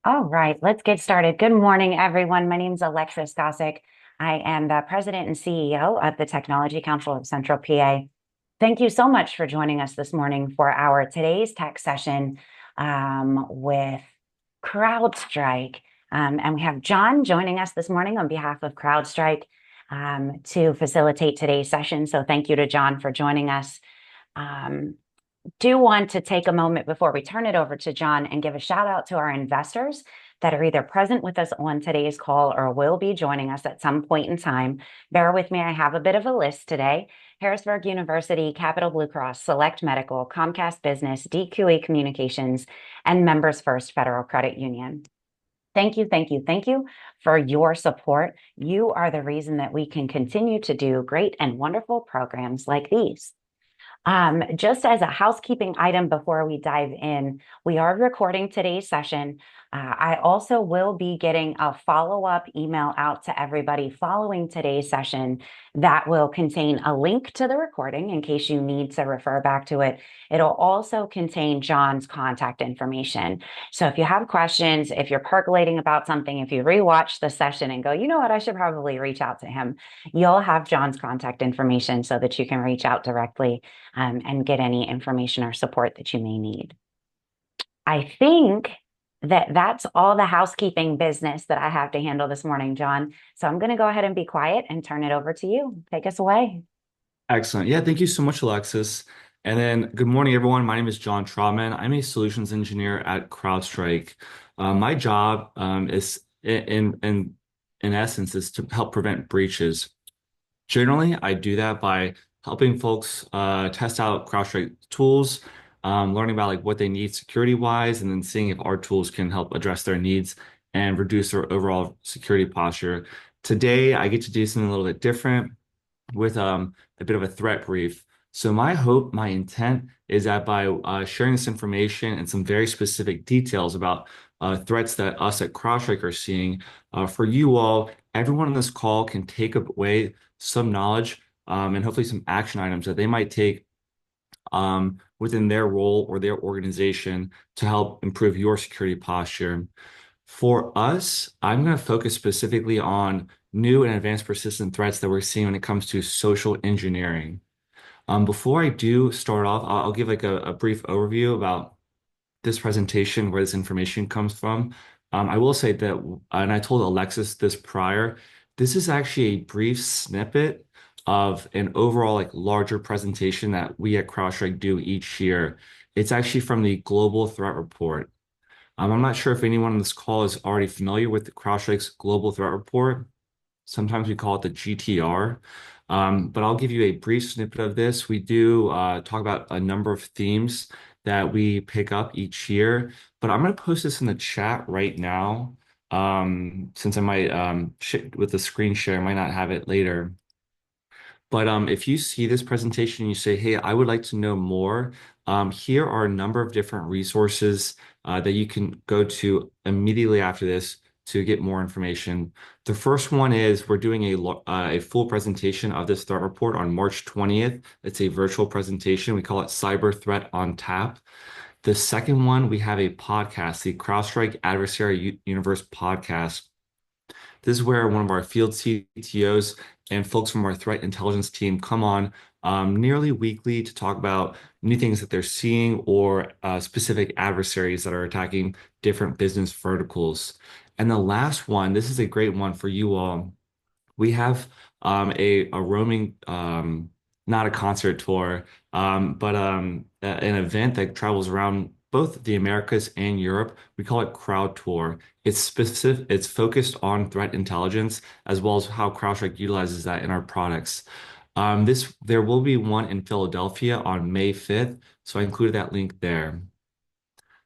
All right, let's get started. Good morning, everyone. My name is Alexis Gossick. I am the president and CEO of the Technology Council of Central PA. Thank you so much for joining us this morning for our today's tech session with CrowdStrike. And we have John joining us this morning on behalf of CrowdStrike to facilitate today's session. So thank you to John for joining us. Um, do want to take a moment before we turn it over to John and give a shout out to our investors that are either present with us on today's call or will be joining us at some point in time. Bear with me, I have a bit of a list today. Harrisburg University, Capital Blue Cross, Select Medical, Comcast Business, DQA Communications, and Members First Federal Credit Union. Thank you, thank you, thank you for your support. You are the reason that we can continue to do great and wonderful programs like these. Just as a housekeeping item before we dive in, we are recording today's session. I also will be getting a follow-up email out to everybody following today's session that will contain a link to the recording in case you need to refer back to it. It'll also contain John's contact information. So if you have questions, if you're percolating about something, if you rewatch the session and go, you know what, I should probably reach out to him, you'll have John's contact information so that you can reach out directly and get any information or support that you may need. I think that that's all the housekeeping business that I have to handle this morning, John. So I'm going to go ahead and be quiet and turn it over to you. Take us away. Excellent. Yeah, thank you so much, Alexis. And then good morning, everyone. My name is John Trotman. I'm a solutions engineer at CrowdStrike. My job is in essence is to help prevent breaches. Generally, I do that by helping folks test out CrowdStrike tools, learning about like what they need security wise, and then seeing if our tools can help address their needs and reduce their overall security posture. Today, I get to do something a little bit different with a bit of a threat brief. So my hope, my intent is that by sharing this information and some very specific details about threats that us at CrowdStrike are seeing, for you all, everyone on this call can take away some knowledge and hopefully some action items that they might take within their role or their organization to help improve your security posture. For us, I'm going to focus specifically on new and advanced persistent threats that we're seeing when it comes to social engineering. Before I do start off, I'll give like a brief overview about this presentation, where this information comes from. I will say that, and I told Alexis this prior, this is actually a brief snippet of an overall like larger presentation that we at CrowdStrike do each year. It's actually from the Global Threat Report. I'm not sure if anyone on this call is already familiar with the CrowdStrike's Global Threat Report. Sometimes we call it the GTR. But I'll give you a brief snippet of this. We do talk about a number of themes that we pick up each year, but I'm going to post this in the chat right now. Since I might, with the screen share, I might not have it later. But if you see this presentation and you say, hey, I would like to know more, here are a number of different resources that you can go to immediately after this to get more information. The first one is we're doing a full presentation of this threat report on March 20th. It's a virtual presentation. We call it Cyber Threat on Tap. The second one, we have a podcast, the CrowdStrike Adversary Universe podcast. This is where one of our field CTOs and folks from our threat intelligence team come on nearly weekly to talk about new things that they're seeing or specific adversaries that are attacking different business verticals. And the last one, this is a great one for you all. We have a roaming, not a concert tour, but an event that travels around both the Americas and Europe. We call it Crowd Tour. It's specific, it's focused on threat intelligence as well as how CrowdStrike utilizes that in our products. There will be one in Philadelphia on May 5th, so I included that link there.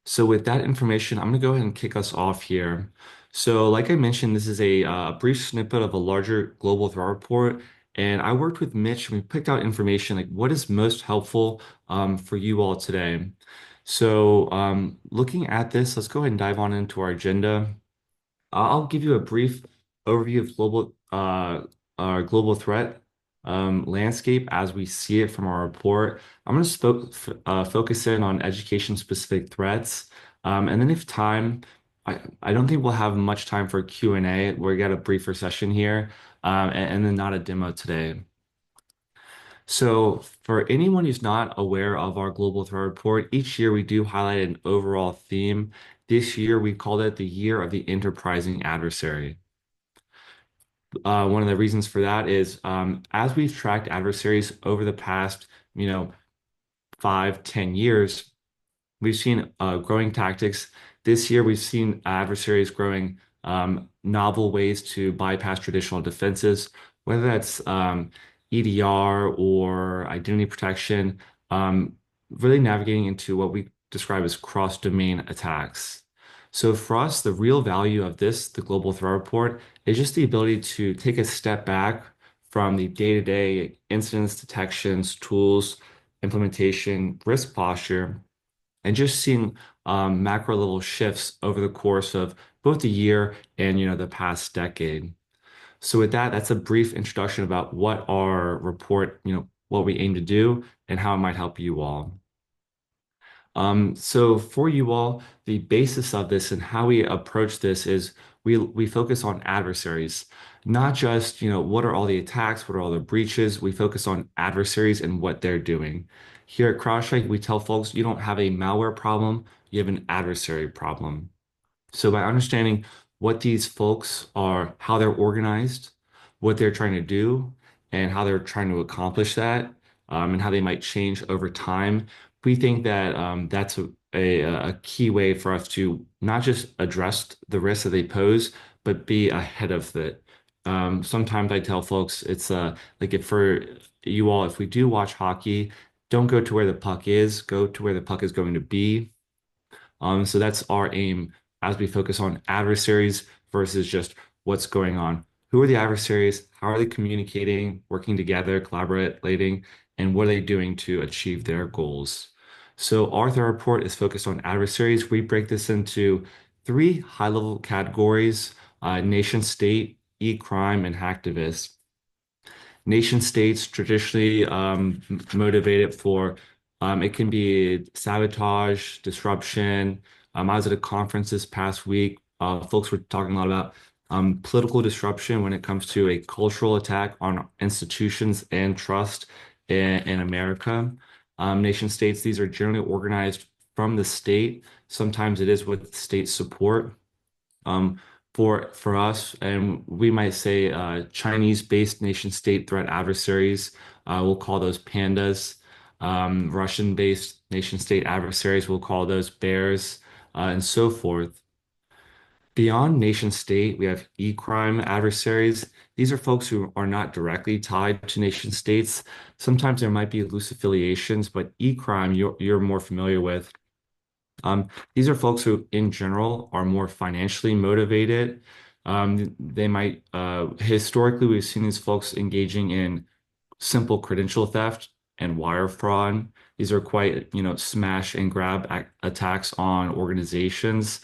So with that information, I'm going to go ahead and kick us off here. So like I mentioned, this is a brief snippet of a larger global threat report. And I worked with Mitch and we picked out information like what is most helpful for you all today. So looking at this, let's go ahead and dive on into our agenda. I'll give you a brief overview of our global threat landscape as we see it from our report. I'm going to focus in on education-specific threats, and then if time, I don't think we'll have much time for Q&A. We got a briefer session here, and then not a demo today. So, for anyone who's not aware of our global threat report, each year we do highlight an overall theme. This year we called it the Year of the Enterprising Adversary. One of the reasons for that is as we've tracked adversaries over the past, you know, 5, 10 years, we've seen growing tactics. This year, we've seen adversaries growing novel ways to bypass traditional defenses, whether that's EDR or identity protection, really navigating into what we describe as cross-domain attacks. So for us, the real value of this, the Global Threat Report, is just the ability to take a step back from the day-to-day incidents, detections, tools, implementation, risk posture, and just seeing macro level shifts over the course of both the year and the past decade. So with that, that's a brief introduction about what our report, what we aim to do and how it might help you all. So for you all, the basis of this and how we approach this is we focus on adversaries, not just, what are all the attacks, what are all the breaches. We focus on adversaries and what they're doing. Here at CrowdStrike, we tell folks you don't have a malware problem, you have an adversary problem. So by understanding what these folks are, how they're organized, what they're trying to do, and how they're trying to accomplish that, and how they might change over time, we think that that's a key way for us to not just address the risks that they pose, but be ahead of it. Sometimes I tell folks it's like if for you all, if we do watch hockey, don't go to where the puck is, go to where the puck is going to be. So that's our aim as we focus on adversaries versus just what's going on. Who are the adversaries? How are they communicating, working together, collaborating, and what are they doing to achieve their goals? So our third report is focused on adversaries. We break this into three high-level categories: nation state, e-crime, and hacktivists. Nation states traditionally motivated for it can be sabotage, disruption. I was at a conference this past week. Folks were talking a lot about political disruption when it comes to a cultural attack on institutions and trust in America. Nation states, these are generally organized from the state. Sometimes it is with state support. Um, for us, and we might say Chinese-based nation-state threat adversaries. We'll call those pandas. Russian-based nation-state adversaries, we'll call those bears, and so forth. Beyond nation-state, we have e-crime adversaries. These are folks who are not directly tied to nation states. Sometimes there might be loose affiliations, but e-crime you're more familiar with. These are folks who, in general, are more financially motivated. They might, historically, we've seen these folks engaging in simple credential theft and wire fraud. These are quite, smash and grab attacks on organizations.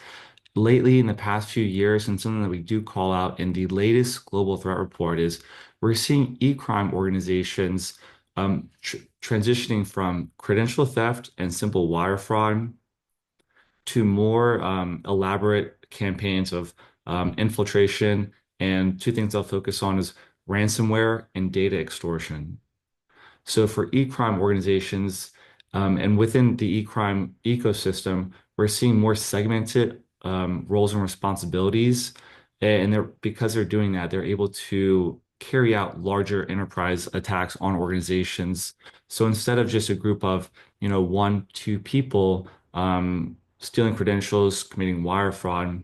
Lately, in the past few years, and something that we do call out in the latest global threat report is we're seeing e-crime organizations transitioning from credential theft and simple wire fraud to more elaborate campaigns of infiltration. And two things I'll focus on is ransomware and data extortion. So for e-crime organizations, and within the e-crime ecosystem, we're seeing more segmented roles and responsibilities. And because they're doing that, they're able to carry out larger enterprise attacks on organizations. So instead of just a group of, one, two people stealing credentials, committing wire fraud,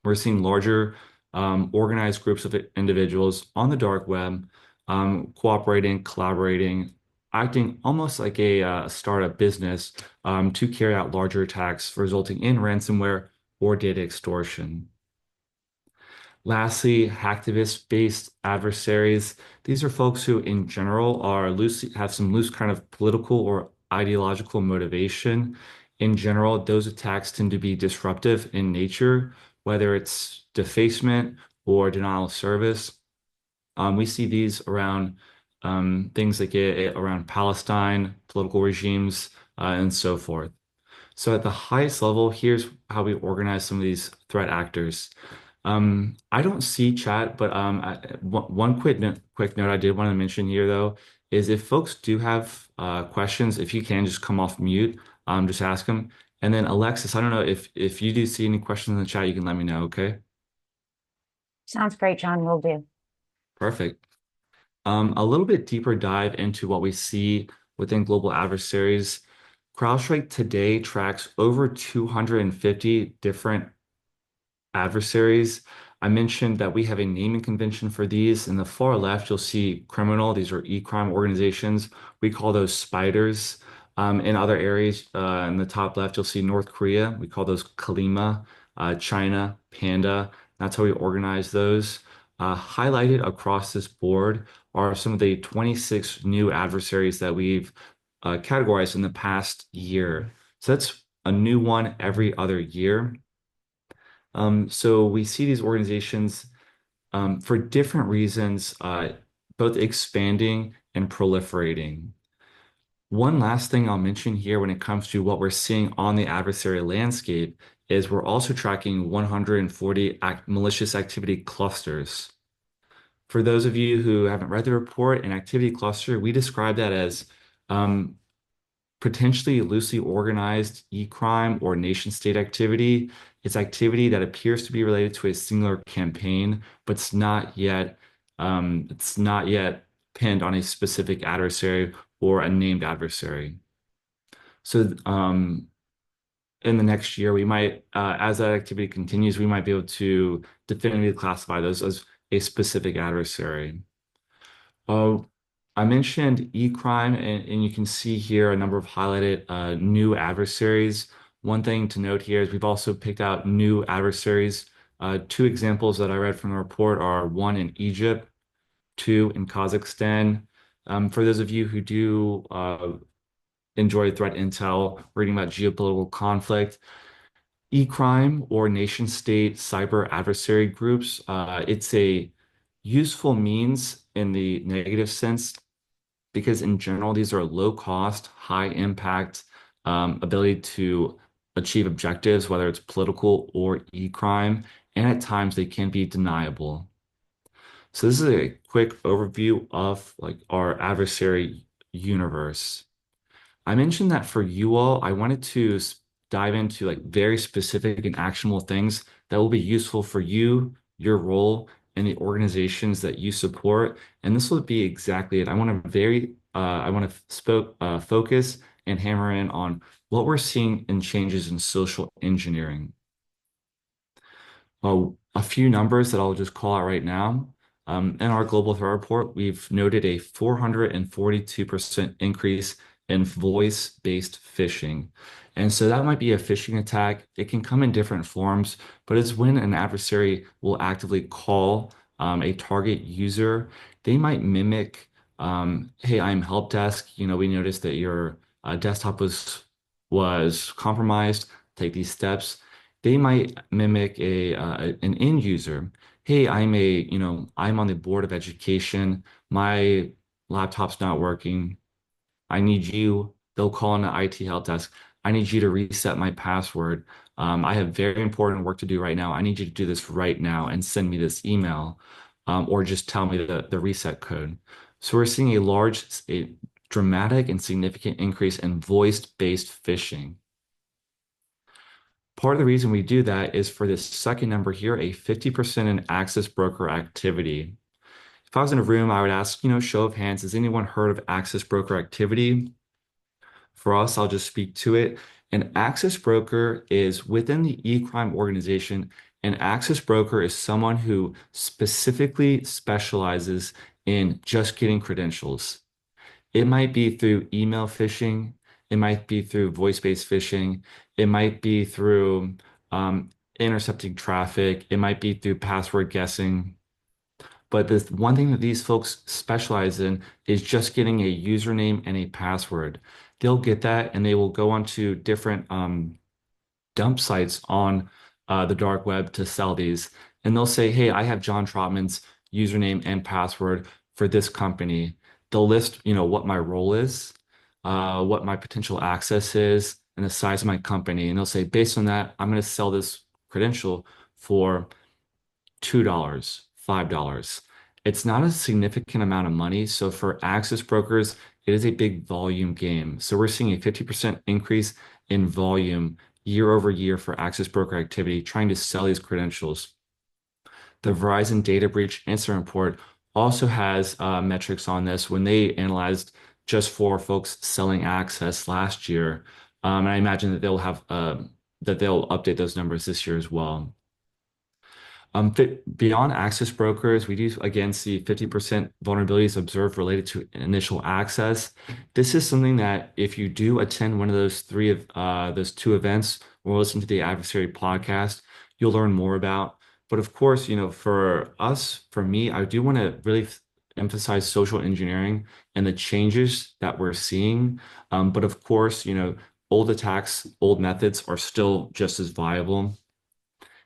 we're seeing larger organized groups of individuals on the dark web, cooperating, collaborating, acting almost like a startup business to carry out larger attacks, resulting in ransomware or data extortion. Lastly, hacktivist-based adversaries. These are folks who, in general, are loose, have some loose kind of political or ideological motivation. In general, those attacks tend to be disruptive in nature, whether it's defacement or denial of service. We see these around things like around Palestine, political regimes, and so forth. So at the highest level, here's how we organize some of these threat actors. I don't see chat, but one quick note I did want to mention here though is if folks do have questions, if you can just come off mute, just ask them. And then Alexis, I don't know if you do see any questions in the chat, you can let me know. Okay, Sounds great, John. Will do. perfect. A little bit deeper dive into what we see within global adversaries. CrowdStrike today tracks over 250 different adversaries. I mentioned that we have a naming convention for these. In the far left, you'll see criminal. These are e-crime organizations. We call those spiders. In other areas, in the top left, you'll see North Korea. We call those Kalima, China, Panda. That's how we organize those. Highlighted across this board are some of the 26 new adversaries that we've categorized in the past year. So that's a new one every other year. So we see these organizations for different reasons, both expanding and proliferating. One last thing I'll mention here when it comes to what we're seeing on the adversary landscape is we're also tracking 140 malicious activity clusters. For those of you who haven't read the report, an activity cluster, we describe that as um, potentially loosely organized e-crime or nation state activity. It's activity that appears to be related to a singular campaign, but it's not yet pinned on a specific adversary or a named adversary. So in the next year, we might, as that activity continues, we might be able to definitively classify those as a specific adversary. Oh, I mentioned e-crime, and you can see here a number of highlighted new adversaries. One thing to note here is we've also picked out new adversaries. Two examples that I read from the report are one in Egypt, two in Kazakhstan. For those of you who do enjoy threat intel, reading about geopolitical conflict, e-crime or nation state cyber adversary groups, it's a useful means in the negative sense because in general, these are low cost, high impact, ability to achieve objectives, whether it's political or e-crime, and at times they can be deniable. So this is a quick overview of like our adversary universe. I mentioned that for you all, I wanted to dive into like very specific and actionable things that will be useful for you, your role, and the organizations that you support. And this will be exactly it. I want to focus and hammer in on what we're seeing in changes in social engineering. A few numbers that I'll just call out right now. In our global threat report, we've noted a 442% increase in voice-based phishing. And so that might be a phishing attack. It can come in different forms, but it's when an adversary will actively call a target user. They might mimic, hey, I'm help desk. You know, we noticed that your desktop was compromised. Take these steps. They might mimic an end user. Hey, I'm on the board of education. My laptop's not working. I need you. They'll call in the IT help desk. I need you to reset my password. I have very important work to do right now. I need you to do this right now and send me this email, or just tell me the reset code. So we're seeing a dramatic and significant increase in voice-based phishing. Part of the reason we do that is for this second number here, a 50% in access broker activity. If I was in a room, I would ask, show of hands, has anyone heard of access broker activity? For us, I'll just speak to it. An access broker is within the e-crime organization. An access broker is someone who specifically specializes in just getting credentials. It might be through email phishing. It might be through voice-based phishing. It might be through intercepting traffic. It might be through password guessing. But the one thing that these folks specialize in is just getting a username and a password. They'll get that and they will go onto different dump sites on the dark web to sell these. And they'll say, hey, I have John Trotman's username and password for this company. They'll list, what my role is, what my potential access is, and the size of my company. And they'll say, based on that, I'm going to sell this credential for $2, $5. It's not a significant amount of money. So for access brokers, it is a big volume game. So we're seeing a 50% increase in volume year over year for access broker activity, trying to sell these credentials. The Verizon data breach incident report also has metrics on this when they analyzed just for folks selling access last year. And I imagine that they'll update those numbers this year as well. Beyond access brokers, we do again see 50% vulnerabilities observed related to initial access. This is something that if you do attend one of those two events or listen to the adversary podcast, you'll learn more about. But of course, for us, for me, I do want to really emphasize social engineering and the changes that we're seeing. But of course, old attacks, old methods are still just as viable.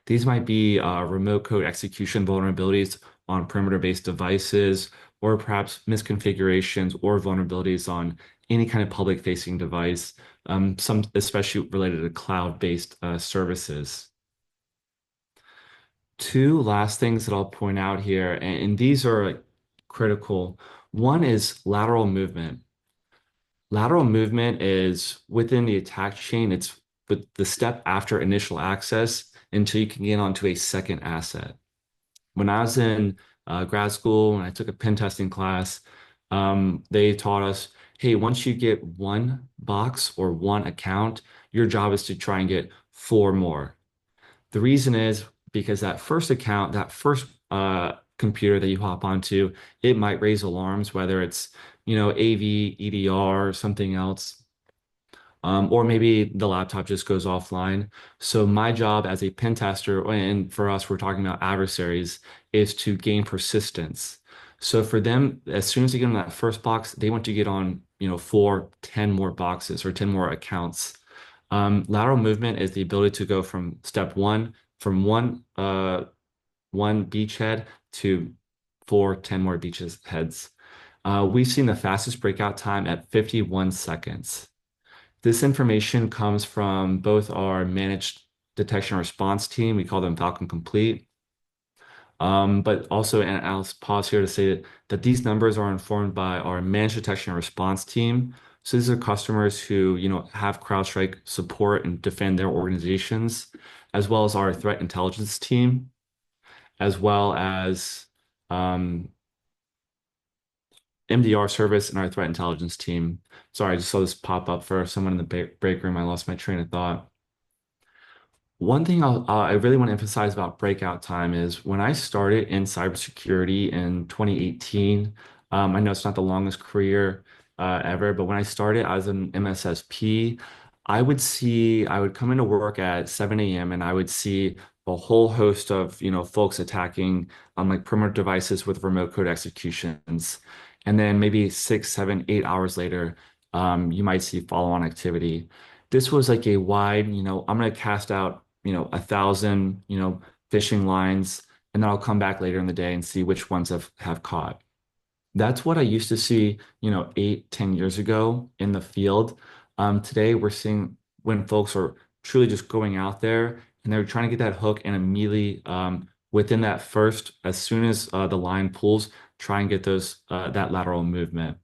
These might be remote code execution vulnerabilities on perimeter-based devices, or perhaps misconfigurations or vulnerabilities on any kind of public-facing device, some especially related to cloud-based services. Two last things that I'll point out here, and these are like, critical. One is lateral movement. Lateral movement is within the attack chain. It's with the step after initial access until you can get onto a second asset. When I was in grad school and I took a pen testing class, they taught us, hey, once you get one box or one account, your job is to try and get four more. The reason is because that first account, that first computer that you hop onto, it might raise alarms, whether it's, AV, EDR, or something else. Or maybe the laptop just goes offline. So my job as a pen tester, and for us, we're talking about adversaries, is to gain persistence. So for them, as soon as they get on that first box, they want to get on, 10 more boxes or 10 more accounts. Lateral movement is the ability to go from step one, from one beachhead to 10 more beaches heads. We've seen the fastest breakout time at 51 seconds. This information comes from both our managed detection response team, we call them Falcon Complete, but also, and I'll pause here to say that these numbers are informed by our managed detection and response team. So these are customers who, have CrowdStrike support and defend their organizations, as well as our threat intelligence team, as well as MDR service and our threat intelligence team. Sorry, I just saw this pop up for someone in the break room. I lost my train of thought. One thing I really want to emphasize about breakout time is when I started in cybersecurity in 2018, I know it's not the longest career ever, but when I started as an MSSP, I would come into work at 7 a.m. and I would see a whole host of, folks attacking like perimeter devices with remote code executions. And then maybe 6, 7, 8 hours later, you might see follow-on activity. This was like a wide, I'm going to cast out 1,000, fishing lines, and then I'll come back later in the day and see which ones have caught. That's what I used to see, 8, 10 years ago in the field. Today we're seeing when folks are truly just going out there and they're trying to get that hook and immediately within that first, as soon as the line pulls, try and get that lateral movement.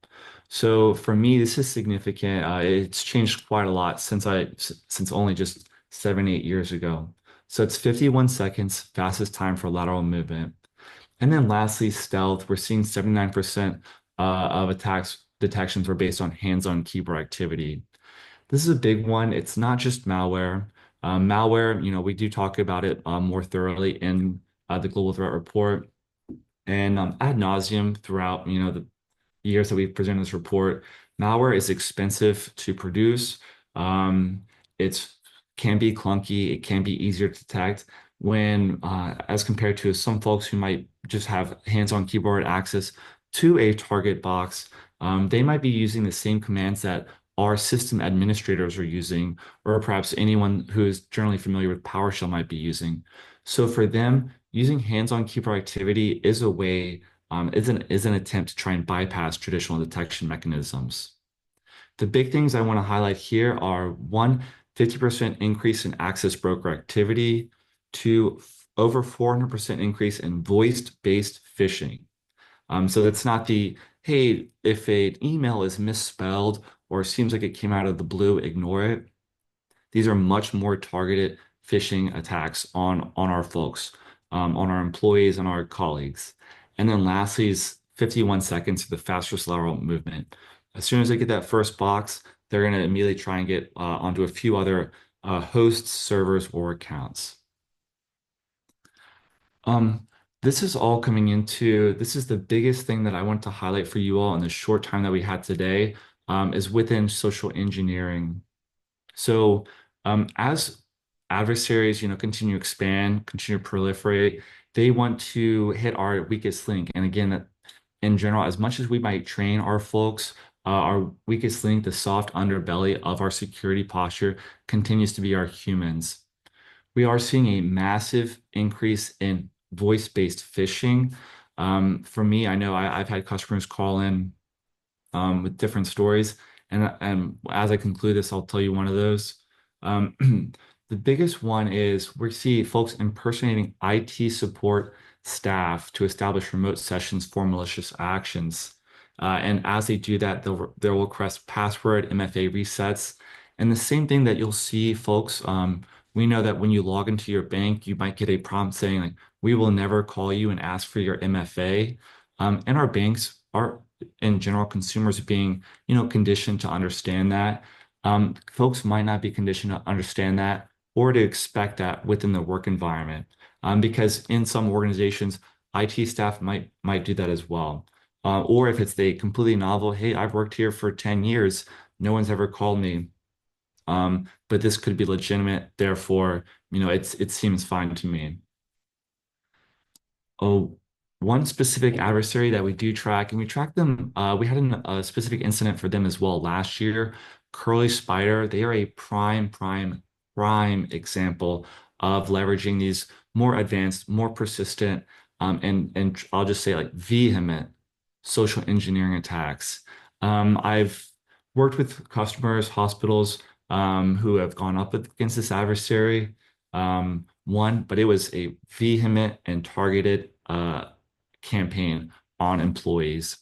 So for me, this is significant. It's changed quite a lot since only just 7, 8 years ago. So it's 51 seconds, fastest time for lateral movement. And then lastly, stealth. We're seeing 79% of attacks detections were based on hands-on keyboard activity. This is a big one. It's not just malware. Malware, we do talk about it more thoroughly in the Global Threat Report and ad nauseum throughout, the years that we've presented this report. Malware is expensive to produce. It can be clunky. It can be easier to detect when, as compared to some folks who might just have hands-on keyboard access to a target box, they might be using the same commands that our system administrators are using, or perhaps anyone who is generally familiar with PowerShell might be using. So for them, using hands-on keyboard activity is a way, is an attempt to try and bypass traditional detection mechanisms. The big things I want to highlight here are one, 50% increase in access broker activity, to over 400% increase in voice-based phishing. So it's not the, hey, if an email is misspelled or seems like it came out of the blue, ignore it. These are much more targeted phishing attacks on our folks, on our employees and our colleagues. And then lastly is 51 seconds to the fastest lateral movement. As soon as they get that first box, they're going to immediately try and get onto a few other hosts, servers, or accounts. Um, this is all coming into, this is the biggest thing that I want to highlight for you all in the short time that we had today, is within social engineering. So, as adversaries, continue to expand, continue to proliferate, they want to hit our weakest link. And again, that in general, as much as we might train our folks, our weakest link, the soft underbelly of our security posture, continues to be our humans. We are seeing a massive increase in voice-based phishing. For me, I know I've had customers call in with different stories. And as I conclude this, I'll tell you one of those. Um, the biggest one is we see folks impersonating IT support staff to establish remote sessions for malicious actions. And as they do that, they'll request password, MFA resets. And the same thing that you'll see, folks, we know that when you log into your bank, you might get a prompt saying, like, we will never call you and ask for your MFA. And our banks are in general, consumers being, conditioned to understand that. Folks might not be conditioned to understand that or to expect that within the work environment. Because in some organizations, IT staff might do that as well. Or if it's a completely novel, hey, I've worked here for 10 years, no one's ever called me. But this could be legitimate, therefore, it seems fine to me. Oh, one specific adversary that we do track, and we track them. We had a specific incident for them as well last year. Curly Spider, they are a prime example of leveraging these more advanced, more persistent, and I'll just say like vehement social engineering attacks. I've worked with customers, hospitals, who have gone up against this adversary. But it was a vehement and targeted campaign on employees.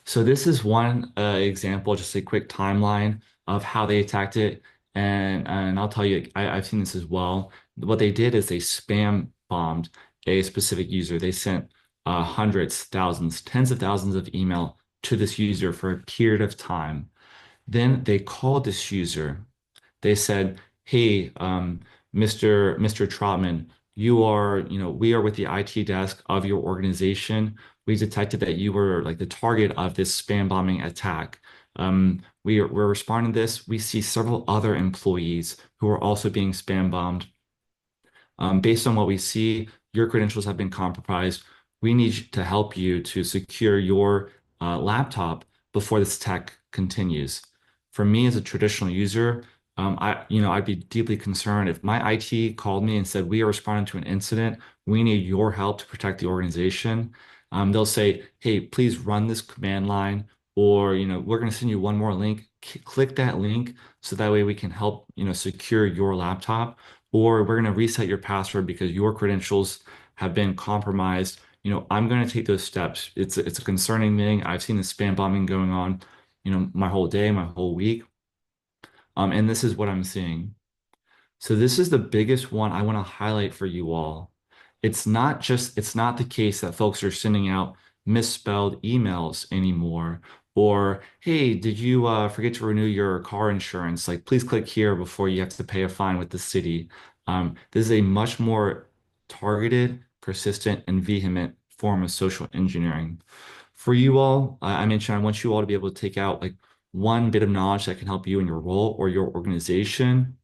So this is one example, just a quick timeline of how they attacked it. And I'll tell you, I've seen this as well. What they did is they spam bombed a specific user. They sent hundreds, thousands, tens of thousands of email to this user for a period of time. Then they called this user. They said, "Hey, Mr. Trotman, we are with the IT desk of your organization. We detected that you were like the target of this spam bombing attack. We're responding to this. We see several other employees who are also being spam bombed. Based on what we see, your credentials have been compromised. We need to help you to secure your laptop before this attack continues." For me as a traditional user, I'd be deeply concerned if my IT called me and said, "We are responding to an incident. We need your help to protect the organization." They'll say, "Hey, please run this command line, or we're going to send you one more link. Click that link so that way we can help secure your laptop." Or we're going to reset your password because your credentials have been compromised. I'm going to take those steps. It's a concerning thing. I've seen the spam bombing going on, my whole day, my whole week. And this is what I'm seeing. So this is the biggest one I want to highlight for you all. It's not the case that folks are sending out misspelled emails anymore. Or, hey, did you forget to renew your car insurance? Like, please click here before you have to pay a fine with the city. This is a much more targeted, persistent, and vehement form of social engineering. For you all, I mentioned I want you all to be able to take out like one bit of knowledge that can help you in your role or your organization,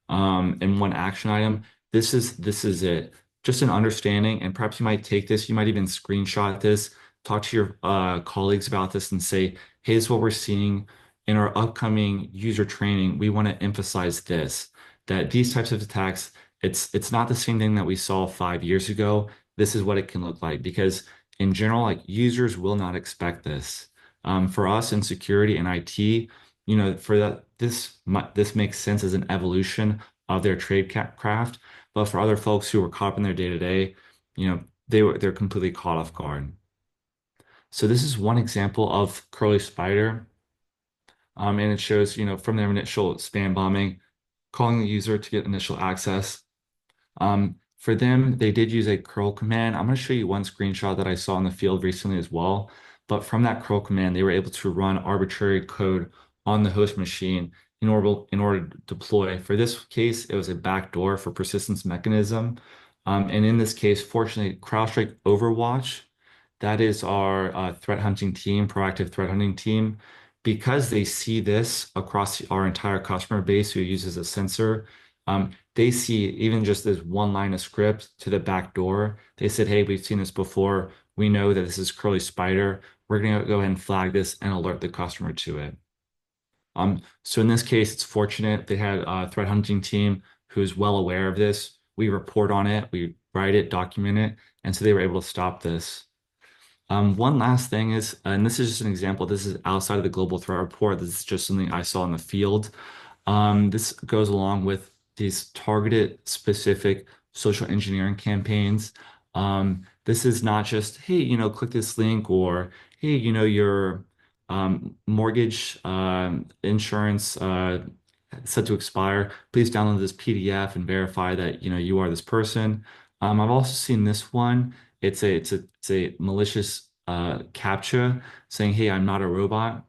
and one action item. This is it. Just an understanding, and perhaps you might take this, you might even screenshot this, talk to your colleagues about this and say, "Hey, this is what we're seeing in our upcoming user training. We want to emphasize this, that these types of attacks, it's not the same thing that we saw 5 years ago. This is what it can look like." Because in general, like users will not expect this. For us in security and IT, for that, this makes sense as an evolution of their craft. But for other folks who were caught up in their day to day, they're completely caught off guard. So this is one example of Curly Spider, and it shows, from their initial spam bombing, calling the user to get initial access. For them, they did use a curl command. I'm going to show you one screenshot that I saw in the field recently as well. But from that curl command, they were able to run arbitrary code on the host machine in order to deploy. For this case, it was a backdoor for persistence mechanism. And in this case, fortunately, CrowdStrike Overwatch, that is our threat hunting team, proactive threat hunting team, because they see this across our entire customer base who uses a sensor. They see even just this one line of script to the back door. They said, hey, we've seen this before. We know that this is Curly Spider. We're going to go ahead and flag this and alert the customer to it. So in this case, it's fortunate they had a threat hunting team who's well aware of this. We report on it, we write it, document it, and so they were able to stop this. One last thing is, and this is just an example, this is outside of the global threat report. This is just something I saw in the field. This goes along with these targeted specific social engineering campaigns. This is not just, hey, click this link or, hey, your mortgage insurance set to expire. Please download this PDF and verify that, you are this person. I've also seen this one. It's a malicious CAPTCHA saying, hey, I'm not a robot.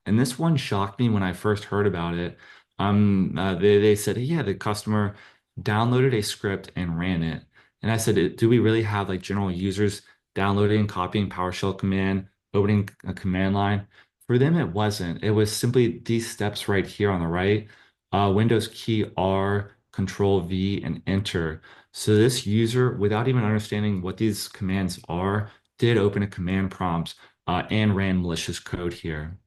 And this one shocked me when I first heard about it. They said, yeah, the customer downloaded a script and ran it. And I said, do we really have like general users downloading, copying PowerShell command, opening a command line? For them, it wasn't. It was simply these steps right here on the right. Windows key R, Control V, and Enter. So this user, without even understanding what these commands are, did open a command prompt and ran malicious code here.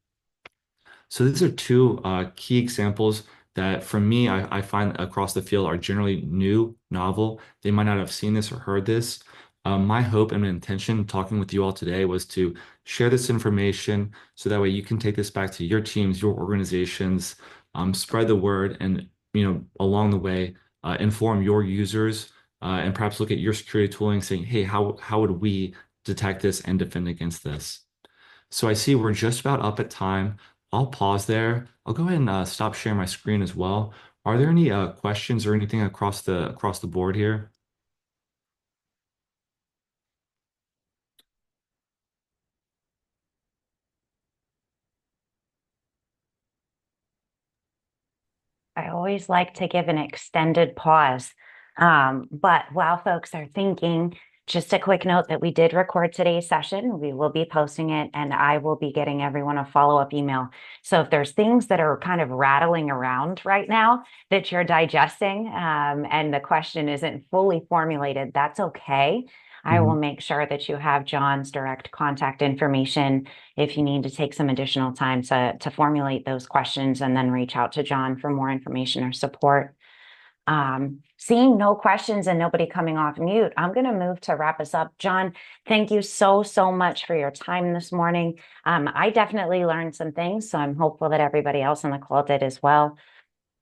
So these are two key examples that, for me, I find across the field are generally new, novel. They might not have seen this or heard this. My hope and intention talking with you all today was to share this information so that way you can take this back to your teams, your organizations, spread the word, and along the way inform your users and perhaps look at your security tooling, saying, "Hey, how would we detect this and defend against this?" So I see we're just about up at time. I'll pause there. I'll go ahead and stop sharing my screen as well. Are there any questions or anything across the board here? I always like to give an extended pause. But while folks are thinking, just a quick note that we did record today's session. We will be posting it and I will be getting everyone a follow-up email. So if there's things that are kind of rattling around right now that you're digesting, and the question isn't fully formulated, that's okay. I will Mhm. make sure that you have John's direct contact information if you need to take some additional time to formulate those questions and then reach out to John for more information or support. Seeing no questions and nobody coming off mute, I'm going to move to wrap us up. John, thank you so, so much for your time this morning. I definitely learned some things, so I'm hopeful that everybody else on the call did as well.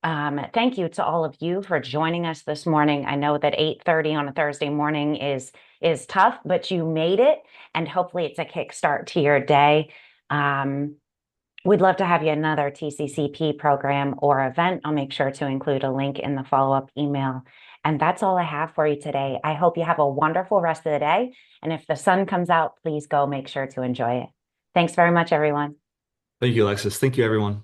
Thank you to all of you for joining us this morning. I know that 8:30 on a Thursday morning is tough, but you made it, and hopefully it's a kickstart to your day. Um, we'd love to have you another TCCP program or event. I'll make sure to include a link in the follow-up email. And that's all I have for you today. I hope you have a wonderful rest of the day. And if the sun comes out, please go make sure to enjoy it. Thanks very much, everyone. Thank you, Alexis. Thank you, everyone.